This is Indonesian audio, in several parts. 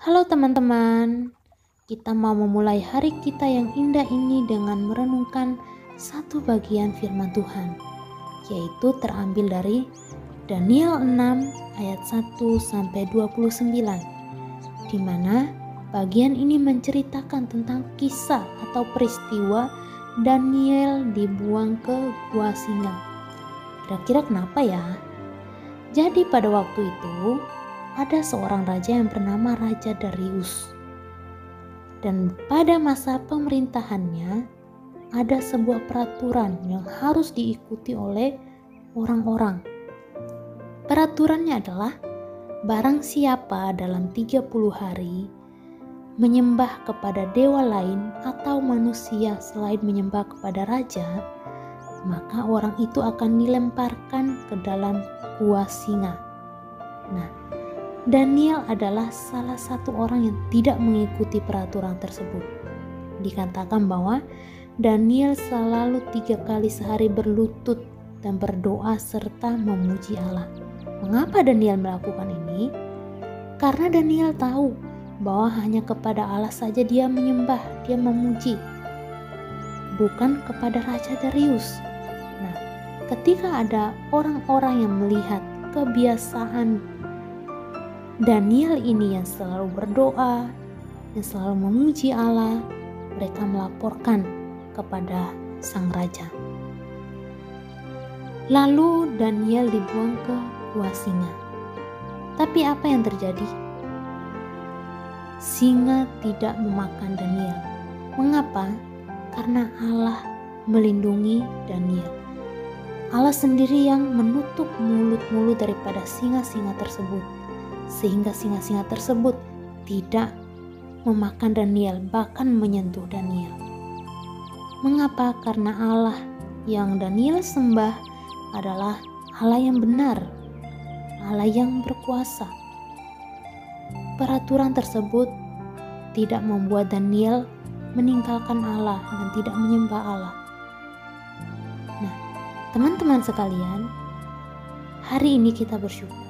Halo teman-teman, kita mau memulai hari kita yang indah ini dengan merenungkan satu bagian firman Tuhan, yaitu terambil dari Daniel 6 ayat 1-29, di mana bagian ini menceritakan tentang kisah atau peristiwa Daniel dibuang ke gua singa. Kira-kira kenapa ya? Jadi pada waktu itu ada seorang raja yang bernama Raja Darius. Dan pada masa pemerintahannya ada sebuah peraturan yang harus diikuti oleh orang-orang. Peraturannya adalah barang siapa dalam 30 hari menyembah kepada dewa lain atau manusia selain menyembah kepada raja, maka orang itu akan dilemparkan ke dalam gua singa. Nah, Daniel adalah salah satu orang yang tidak mengikuti peraturan tersebut. Dikatakan bahwa Daniel selalu 3 kali sehari berlutut dan berdoa serta memuji Allah. Mengapa Daniel melakukan ini? Karena Daniel tahu bahwa hanya kepada Allah saja dia menyembah, dia memuji, bukan kepada Raja Darius. Nah, ketika ada orang-orang yang melihat kebiasaan Daniel ini yang selalu berdoa, yang selalu memuji Allah, mereka melaporkan kepada sang raja. Lalu Daniel dibuang ke gua singa. Tapi apa yang terjadi? Singa tidak memakan Daniel. Mengapa? Karena Allah melindungi Daniel. Allah sendiri yang menutup mulut-mulut daripada singa-singa tersebut, sehingga singa-singa tersebut tidak memakan Daniel, bahkan menyentuh Daniel. Mengapa? Karena Allah yang Daniel sembah adalah Allah yang benar, Allah yang berkuasa. Peraturan tersebut tidak membuat Daniel meninggalkan Allah dan tidak menyembah Allah. Nah, teman-teman sekalian, hari ini kita bersyukur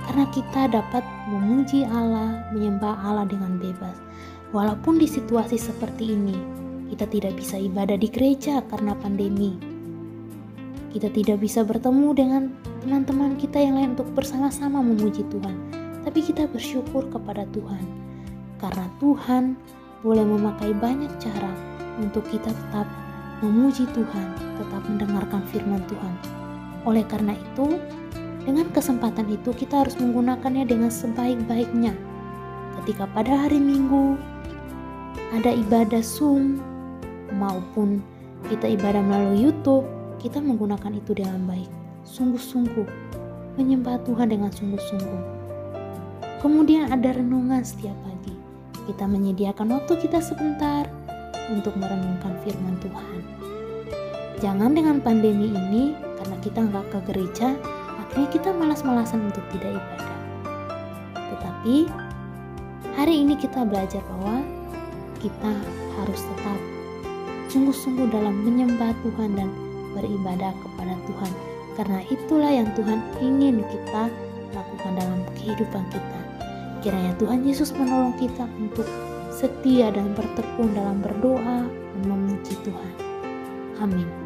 karena kita dapat memuji Allah, menyembah Allah dengan bebas. Walaupun di situasi seperti ini, kita tidak bisa ibadah di gereja karena pandemi. Kita tidak bisa bertemu dengan teman-teman kita yang lain untuk bersama-sama memuji Tuhan. Tapi kita bersyukur kepada Tuhan, karena Tuhan boleh memakai banyak cara untuk kita tetap memuji Tuhan, tetap mendengarkan firman Tuhan. Oleh karena itu, dengan kesempatan itu kita harus menggunakannya dengan sebaik-baiknya. Ketika pada hari Minggu ada ibadah Zoom maupun kita ibadah melalui YouTube, kita menggunakan itu dengan baik, sungguh-sungguh menyembah Tuhan dengan sungguh-sungguh. Kemudian ada renungan setiap pagi. Kita menyediakan waktu kita sebentar untuk merenungkan firman Tuhan. Jangan dengan pandemi ini, karena kita nggak ke gereja, akhirnya kita malas-malasan untuk tidak ibadah. Tetapi hari ini kita belajar bahwa kita harus tetap sungguh-sungguh dalam menyembah Tuhan dan beribadah kepada Tuhan. Karena itulah yang Tuhan ingin kita lakukan dalam kehidupan kita. Kiranya Tuhan Yesus menolong kita untuk setia dan bertekun dalam berdoa dan memuji Tuhan. Amin.